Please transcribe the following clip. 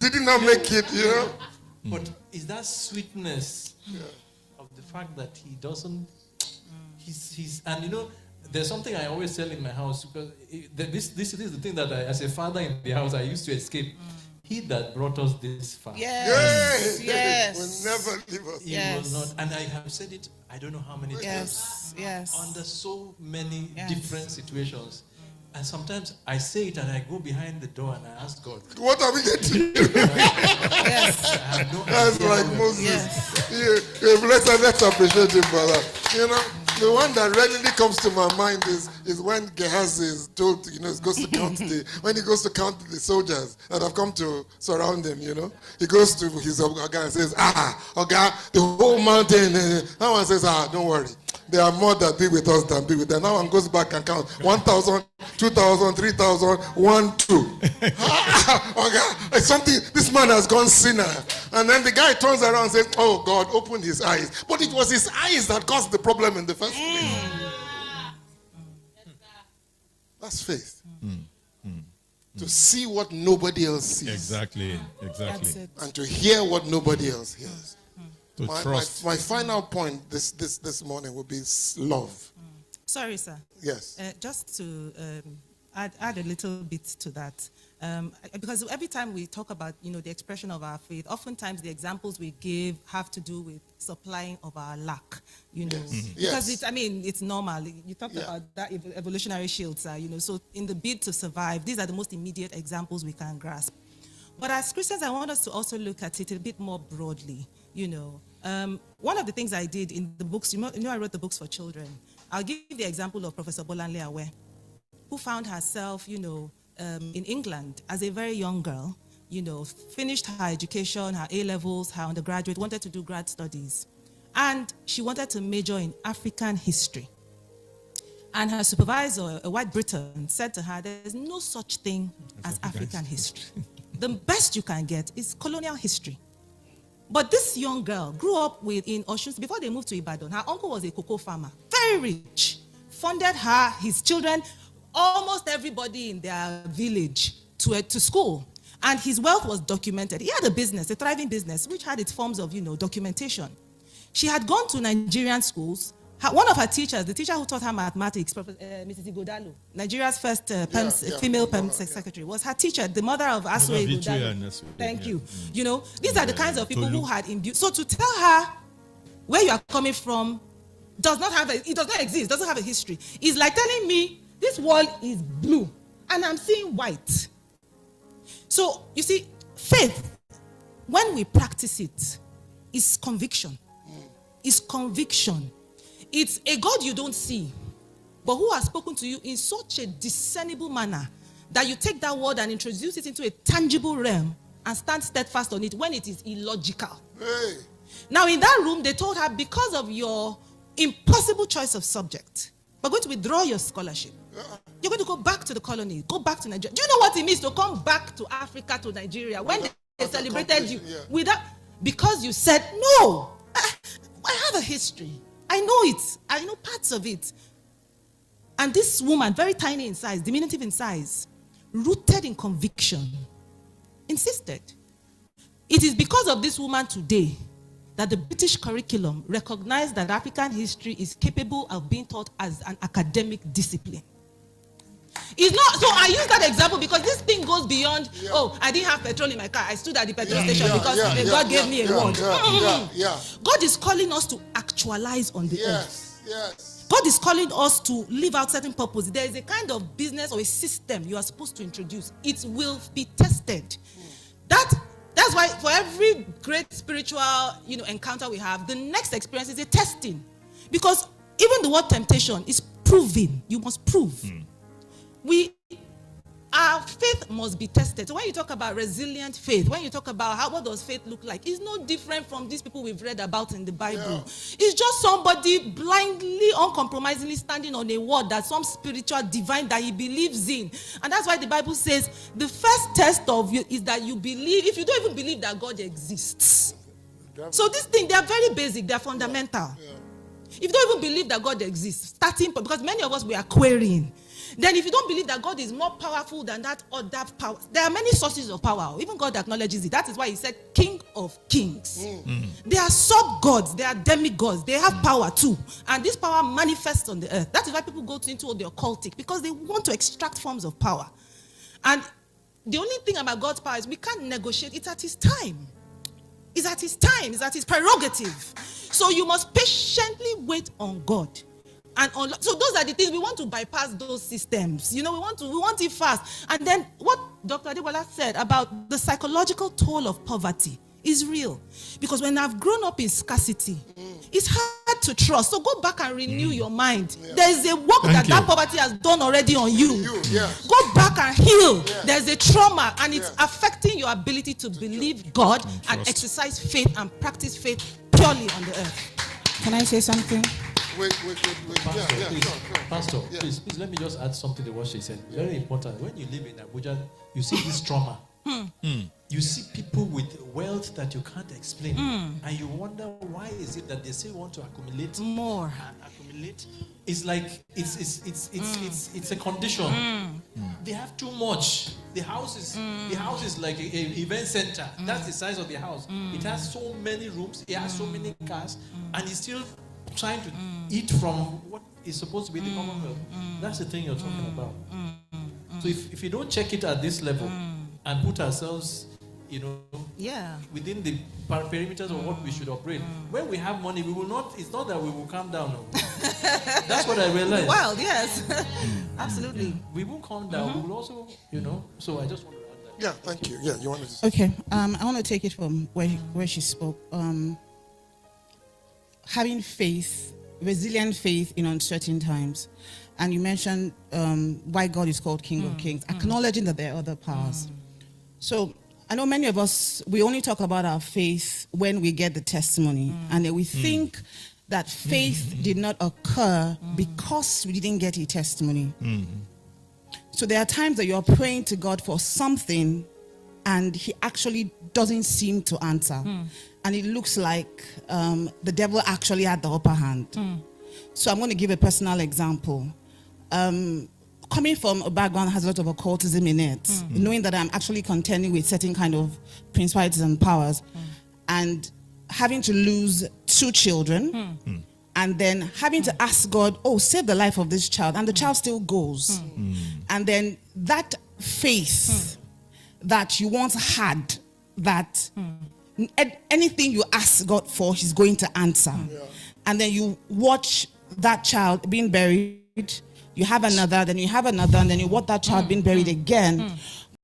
Did he not make it, you know? But is that sweetness of the fact that he doesn't, he's and you know, there's something I always tell in my house, because this is the thing that I, as a father in the house, I used to escape. He that brought us this far. Yes. Yes. Will never leave us. He will not, and I have said it, I don't know how many times. Yes. Under so many different situations. And sometimes I say it and I go behind the door and I ask God, What are we going to do? Yes. I have no That's idea like how Moses. Yes. Let's appreciate him for that. You know, the one that readily comes to my mind is when Gehazi is told, he goes to count when he goes to count the soldiers that have come to surround him, He goes to his Oga and says, Oga, the whole mountain. That one says, don't worry. There are more that be with us than be with them. Now one goes back and counts 1,000, 2,000, 3,000, 1, 2. Okay, something, this man has gone sinner. And then the guy turns around and says, oh God, open his eyes. But it was his eyes that caused the problem in the first place. That's faith. To see what nobody else sees. Exactly. That's it. And to hear what nobody else hears. To trust. My final point this morning will be love. Sorry, sir. Yes. Just to add a little bit to that. Because every time we talk about, the expression of our faith, oftentimes the examples we give have to do with supplying of our lack, Because it's normal. You talked about that evolutionary shield, sir, So in the bid to survive, these are the most immediate examples we can grasp. But as Christians, I want us to also look at it a bit more broadly, One of the things I did in the books, I wrote the books for children. I'll give you the example of Professor Bolanle Awe, who found herself, in England as a very young girl, finished her education, her A-levels, her undergraduate, wanted to do grad studies. And she wanted to major in African history. And her supervisor, a white Briton, said to her, there's no such thing as African history. The best you can get is colonial history. But this young girl grew up in Osun. Before they moved to Ibadan, her uncle was a cocoa farmer, very rich, funded her, his children, almost everybody in their village to school. And his wealth was documented. He had a business, a thriving business, which had its forms of, documentation. She had gone to Nigerian schools. One of her teachers, the teacher who taught her mathematics, Mrs. Igodalo, Nigeria's first female secretary, was her teacher, the mother of Aswe Igodalo. Thank you. These are the kinds of people who had imbued. So to tell her where you are coming from it does not exist, doesn't have a history. It's like telling me this wall is blue and I'm seeing white. So you see, faith, when we practice it, is conviction. It's conviction. It's a God you don't see, but who has spoken to you in such a discernible manner that you take that word and introduce it into a tangible realm and stand steadfast on it when it is illogical. Hey. Now in that room, they told her, because of your impossible choice of subject, we're going to withdraw your scholarship. You're going to go back to the colony, go back to Nigeria. Do you know what it means to come back to Africa, to Nigeria, when they celebrated you? Because you said, no, I have a history. I know it. I know parts of it. And this woman, very tiny in size, diminutive in size, rooted in conviction, insisted. It is because of this woman today that the British curriculum recognized that African history is capable of being taught as an academic discipline. It's not, so I use that example because this thing goes beyond, I didn't have petrol in my car. I stood at the petrol station because God gave me a word. God is calling us to actualize on the earth. Yes. God is calling us to live out certain purposes. There is a kind of business or a system you are supposed to introduce. It will be tested. That's why for every great spiritual, encounter we have, the next experience is a testing. Because even the word temptation is proving. You must prove. Our faith must be tested. So when you talk about resilient faith, when you talk about what does faith look like, it's no different from these people we've read about in the Bible. Yeah. It's just somebody blindly, uncompromisingly standing on a word that some spiritual divine that he believes in. And that's why the Bible says the first test of you is that you believe, if you don't even believe that God exists. So these things, they are very basic, they are fundamental. Yeah. If you don't even believe that God exists, because many of us, we are querying. Then if you don't believe that God is more powerful than that or that power, there are many sources of power. Even God acknowledges it. That is why he said King of Kings. They are sub-gods. They are demigods. They have power too. And this power manifests on the earth. That is why people go into the occultic, because they want to extract forms of power. And the only thing about God's power is we can't negotiate. It's at his time. It's at his time. It's at his prerogative. So you must patiently wait on God. And so those are the things we want to bypass those systems. We want it fast. And then what Dr. Adebola said about the psychological toll of poverty is real. Because when I've grown up in scarcity, it's hard to trust. So go back and renew your mind. Yeah. There's a work that poverty has done already on you. Yes. Go back and heal. Yes. There's a trauma, and it's affecting your ability to believe God and exercise faith and practice faith purely on the earth. Can I say something? Wait. Pastor, please, let me just add something to what she said. Very important. When you live in Abuja, you see this trauma. You see people with wealth that you can't explain, and you wonder why is it that they still want to accumulate more and accumulate. It's like it's a condition. They have too much. The house is like an event center. That's the size of the house. It has so many rooms. It has so many cars, and it's still trying to eat from what is supposed to be the commonwealth. That's the thing you're talking about. So if you don't check it at this level and put ourselves, within the perimeters of what we should operate, when we have money, we will not. It's not that we will calm down. No. That's what I realized. Well, yes, absolutely. We won't calm down. We will also, So I just want to add that. Yeah, thank you. Yeah, you wanted to say. Okay. I want to take it from where she spoke. Having faith, resilient faith in uncertain times. And you mentioned why God is called King of Kings, acknowledging that there are other powers. So I know many of us, we only talk about our faith when we get the testimony. And then we think that faith did not occur because we didn't get a testimony. So there are times that you're praying to God for something and he actually doesn't seem to answer. And it looks like the devil actually had the upper hand. So I'm going to give a personal example. Coming from a background that has a lot of occultism in it, knowing that I'm actually contending with certain kind of principalities and powers, and having to lose 2 children, and then having to ask God, save the life of this child, and the child still goes. And then that faith that you once had, that anything you ask God for, he's going to answer. And then you watch that child being buried, you have another, then you have another, and then you watch that child being buried again.